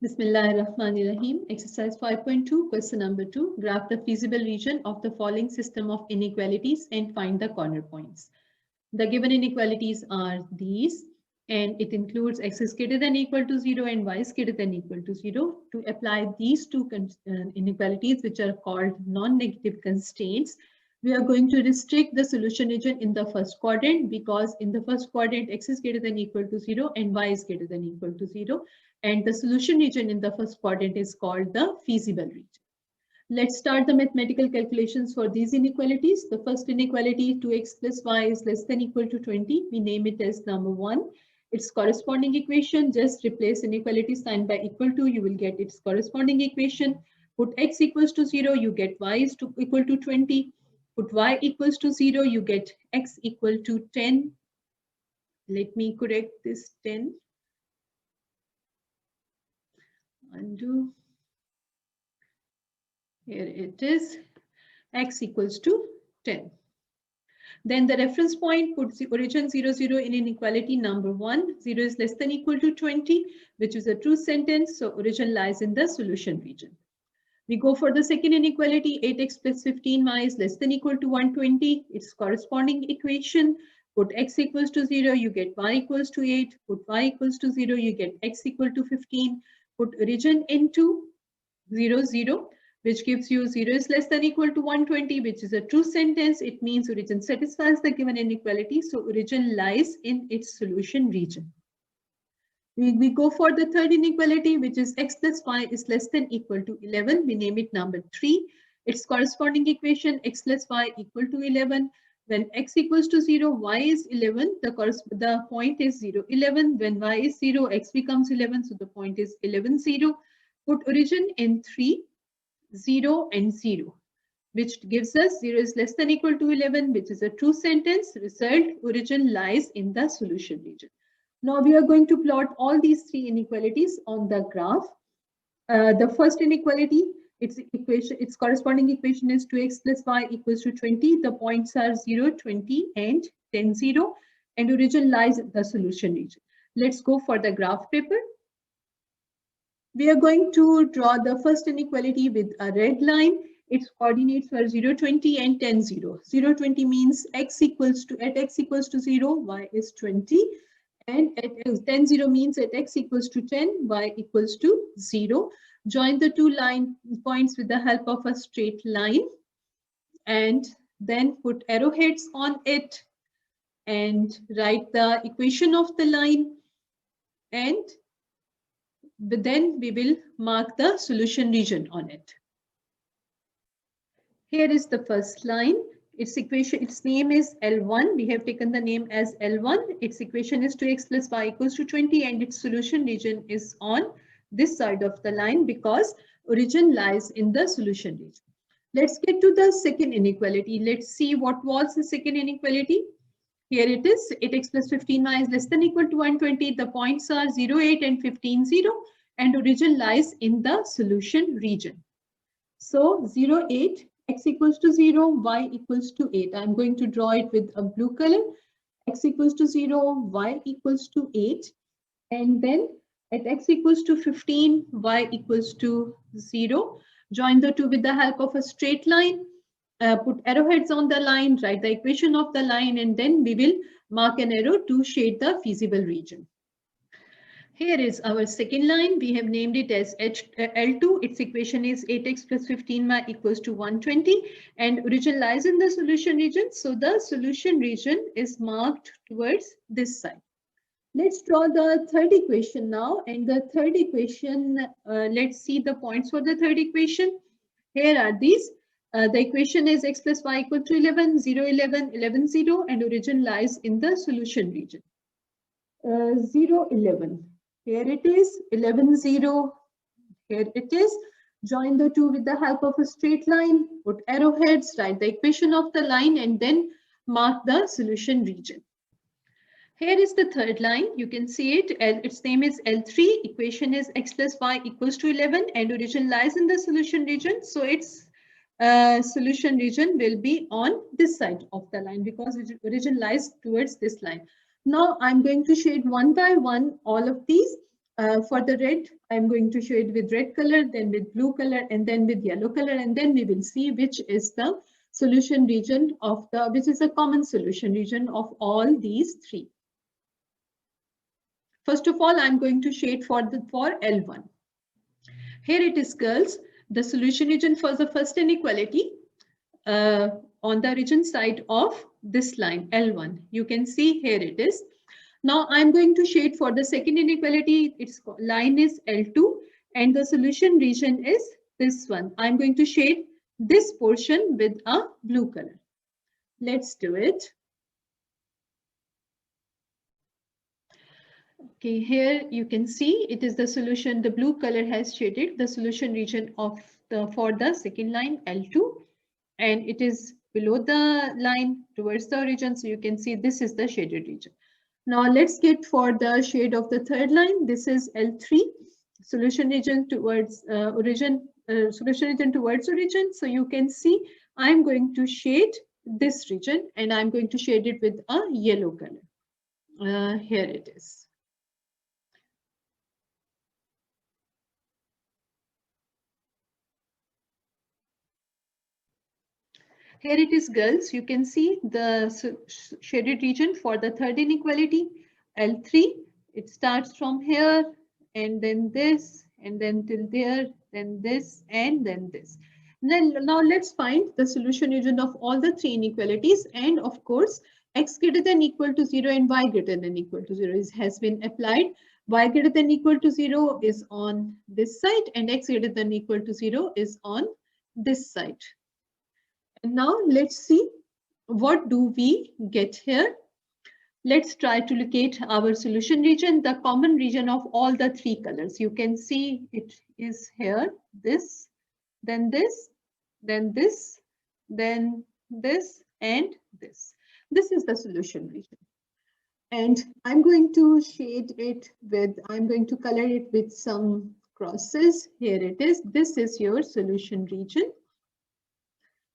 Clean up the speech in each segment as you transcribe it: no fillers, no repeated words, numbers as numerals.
Bismillahirrahmanirrahim. Exercise 5.2, question number 2. Graph the feasible region of the following system of inequalities and find the corner points. The given inequalities are these, and it includes x is greater than equal to 0 and y is greater than equal to 0. To apply these two inequalities, which are called non-negative constraints, we are going to restrict the solution region in the first quadrant, because in the first quadrant x is greater than equal to 0 and y is greater than equal to 0, and the solution region in the first quadrant is called the feasible region. Let's start the mathematical calculations for these inequalities. The first inequality, 2x plus y is less than equal to 20. We name it as number 1. Its corresponding equation, just replace inequality sign by equal to, you will get its corresponding equation. Put x equals to 0, you get y is equal to 20. Put y equals to 0, you get x equal to 10. Let me correct this 10. Undo. Here it is, x equals to 10. Then the reference point puts the origin 0, 0 in inequality number 1. 0 is less than equal to 20, which is a true sentence. So origin lies in the solution region. We go for the second inequality, 8x plus 15y is less than equal to 120. Its corresponding equation, put x equals to 0, you get y equals to 8. Put y equals to 0, you get x equal to 15. Put origin into 0, 0, which gives you 0 is less than equal to 120, which is a true sentence. It means origin satisfies the given inequality. So origin lies in its solution region. We go for the third inequality, which is x plus y is less than equal to 11. We name it number 3. Its corresponding equation, x plus y equal to 11. When x equals to 0, y is 11. The point is 0, 11. When y is 0, x becomes 11. So the point is 11, 0. Put origin in 3, 0 and 0, which gives us 0 is less than equal to 11, which is a true sentence. Result, origin lies in the solution region. Now we are going to plot all these three inequalities on the graph. The first inequality, its corresponding equation is 2x plus y equals to 20. The points are 0, 20 and 10, 0, and origin lies in the solution region. Let's go for the graph paper. We are going to draw the first inequality with a red line. Its coordinates were 0, 20 and 10, 0. 0, 20 means at x equals to 0, y is 20. And at 10, 0 means at x equals to 10, y equals to 0. Join the two line points with the help of a straight line. And then put arrowheads on it. And write the equation of the line. And then we will mark the solution region on it. Here is the first line. Its equation, its name is L1. We have taken the name as L1. Its equation is 2x plus y equals to 20, and its solution region is on this side of the line because origin lies in the solution region. Let's get to the second inequality. Let's see what was the second inequality. Here it is, 8x plus 15y is less than equal to 120. The points are 0, 8 and 15, 0, and origin lies in the solution region. So 0, 8, x equals to 0, y equals to 8. I'm going to draw it with a blue color. X equals to 0, y equals to 8. And then at x equals to 15, y equals to 0. Join the two with the help of a straight line. Put arrowheads on the line, write the equation of the line, and then we will mark an arrow to shade the feasible region. Here is our second line. We have named it as L2. Its equation is 8x plus 15y equals to 120, and origin lies in the solution region. So the solution region is marked towards this side. Let's draw the third equation now. And the third equation, let's see the points for the third equation. Here are these. The equation is x plus y equal to 11, 0, 11, 11, 0, and origin lies in the solution region. 0, 11. Here it is, 11, 0. Here it is. Join the two with the help of a straight line. Put arrowheads, write the equation of the line, and then mark the solution region. Here is the third line. You can see it. Its name is L3. Equation is x plus y equals to 11, and origin lies in the solution region. So its solution region will be on this side of the line because origin lies towards this line. Now I'm going to shade one by one all of these. For the red, I'm going to show it with red color, then with blue color, and then with yellow color, and then we will see which is the solution region of which is a common solution region of all these three. First of all, I'm going to shade for L1. Here it is, girls, the solution region for the first inequality on the origin side of this line L1. You can see here it is. Now I'm going to shade for the second inequality. Its line is L2 and the solution region is this one. I'm going to shade this portion with a blue color. Let's do it. Okay, here you can see it is the solution. The blue color has shaded the solution region of for the second line L2, and it is below the line towards the origin. So you can see this is the shaded region. Now let's get for the shade of the third line. This is L3, solution region towards origin. Solution region towards origin. So you can see I'm going to shade this region, and I'm going to shade it with a yellow color. Here it is. Here it is, girls. You can see the shaded region for the third inequality, L3. It starts from here, and then this, and then till there, then this, and then this. Now let's find the solution region of all the three inequalities. And of course, x greater than equal to 0 and y greater than equal to 0 has been applied. Y greater than equal to 0 is on this side, and x greater than equal to 0 is on this side. Now let's see what do we get here. Let's try to locate our solution region, the common region of all the three colors. You can see it is here, this, then this, then this, then this, and this. This is the solution region. And I'm going to shade it with, I'm going to color it with some crosses. Here it is. This is your solution region.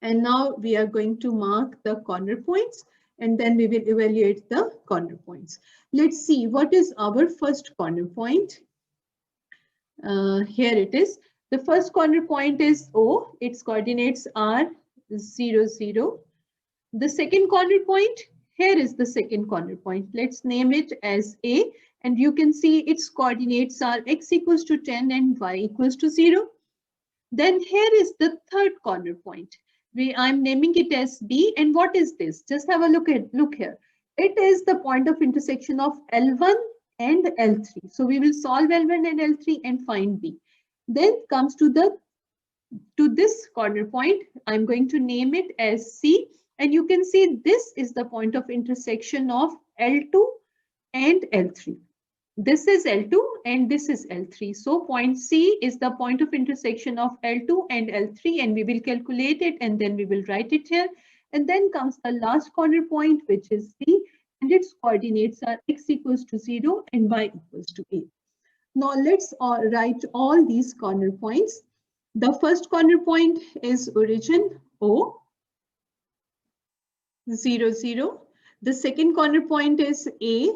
And now we are going to mark the corner points, and then we will evaluate the corner points. Let's see what is our first corner point. Here it is. The first corner point is O. Its coordinates are 0, 0. The second corner point, here is the second corner point. Let's name it as A. And you can see its coordinates are x equals to 10 and y equals to 0. Then here is the third corner point. I'm naming it as B, and what is this? Just have a look here. It is the point of intersection of L1 and L3. So we will solve L1 and L3 and find B. Then comes to this corner point. I'm going to name it as C, and you can see this is the point of intersection of L2 and L3. This is L2 and this is L3. So point C is the point of intersection of L2 and L3, and we will calculate it and then we will write it here. And then comes the last corner point, which is C, and its coordinates are x equals to 0 and y equals to A. Now let's write all these corner points. The first corner point is origin O, 0, 0. The second corner point is A,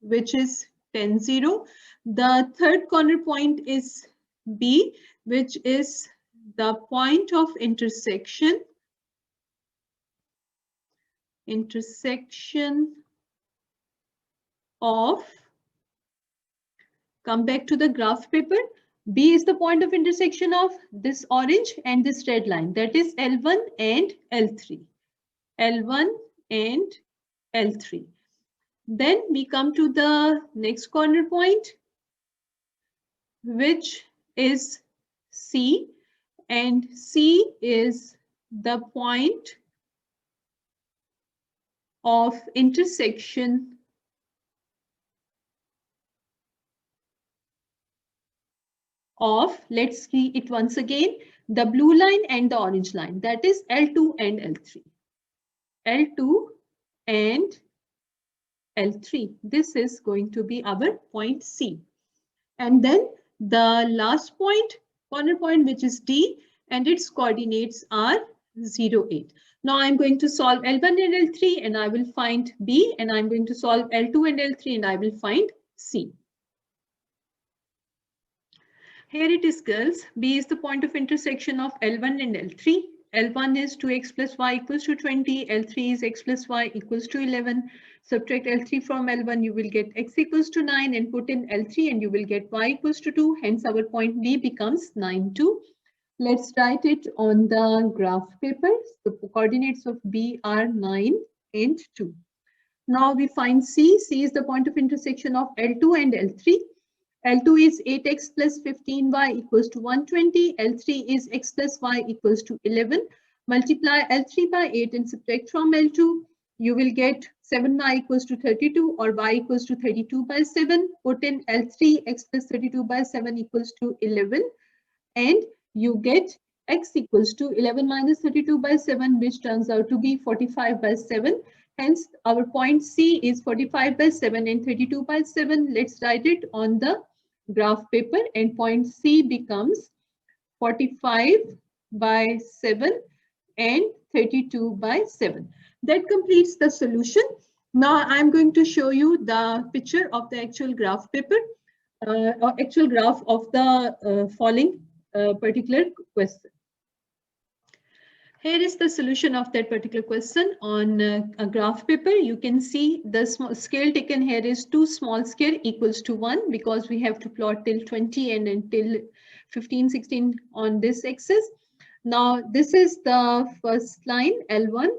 which is 10, 0. The third corner point is B, which is the point of intersection of, come back to the graph paper. B is the point of intersection of this orange and this red line, that is L1 and L3. L1 and L3. Then we come to the next corner point, which is C, and C is the point of intersection of, let's see it once again, the blue line and the orange line, that is L2 and L3. L2 and L3. This is going to be our point C. And then the last point, corner point, which is D, and its coordinates are 0, 8. Now I'm going to solve L1 and L3 and I will find B, and I'm going to solve L2 and L3 and I will find C. Here it is, girls. B is the point of intersection of L1 and L3. L1 is 2x plus y equals to 20. L3 is x plus y equals to 11. Subtract L3 from L1, you will get x equals to 9, and put in L3 and you will get y equals to 2. Hence our point B becomes 9, 2. Let's write it on the graph paper. The coordinates of B are 9 and 2. Now we find C. C is the point of intersection of L2 and L3. L2 is 8x plus 15y equals to 120. L3 is x plus y equals to 11. Multiply L3 by 8 and subtract from L2. You will get 7y equals to 32 or y equals to 32 by 7. Put in L3, x plus 32 by 7 equals to 11. And you get x equals to 11 minus 32 by 7, which turns out to be 45 by 7. Hence, our point C is 45 by 7 and 32 by 7. Let's write it on the graph paper, and point C becomes 45 by 7 and 32 by 7. That completes the solution. Now I'm going to show you the picture of the actual graph paper, or actual graph of the following particular question. Here is the solution of that particular question on a graph paper. You can see the scale taken here is 2 small scale equals to 1, because we have to plot till 20 and until 15, 16 on this axis. Now this is the first line L1,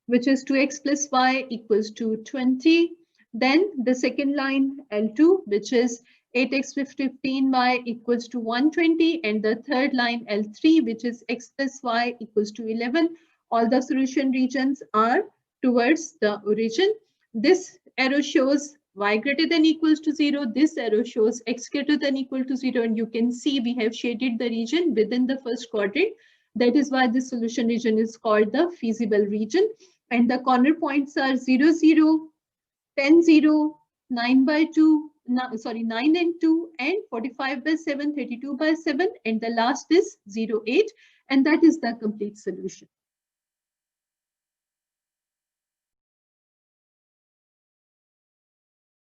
which is 2x plus y equals to 20. Then the second line L2, which is 8x plus 15y equals to 120, and the third line L3, which is x plus y equals to 11. All the solution regions are towards the origin. This arrow shows y greater than equals to 0. This arrow shows x greater than equal to 0. And you can see we have shaded the region within the first quadrant. That is why this solution region is called the feasible region. And the corner points are 0, 0, 10, 0, 9 by 2, 9 and 2, and 45 by 7, 32 by 7, and the last is 0, 8, and that is the complete solution.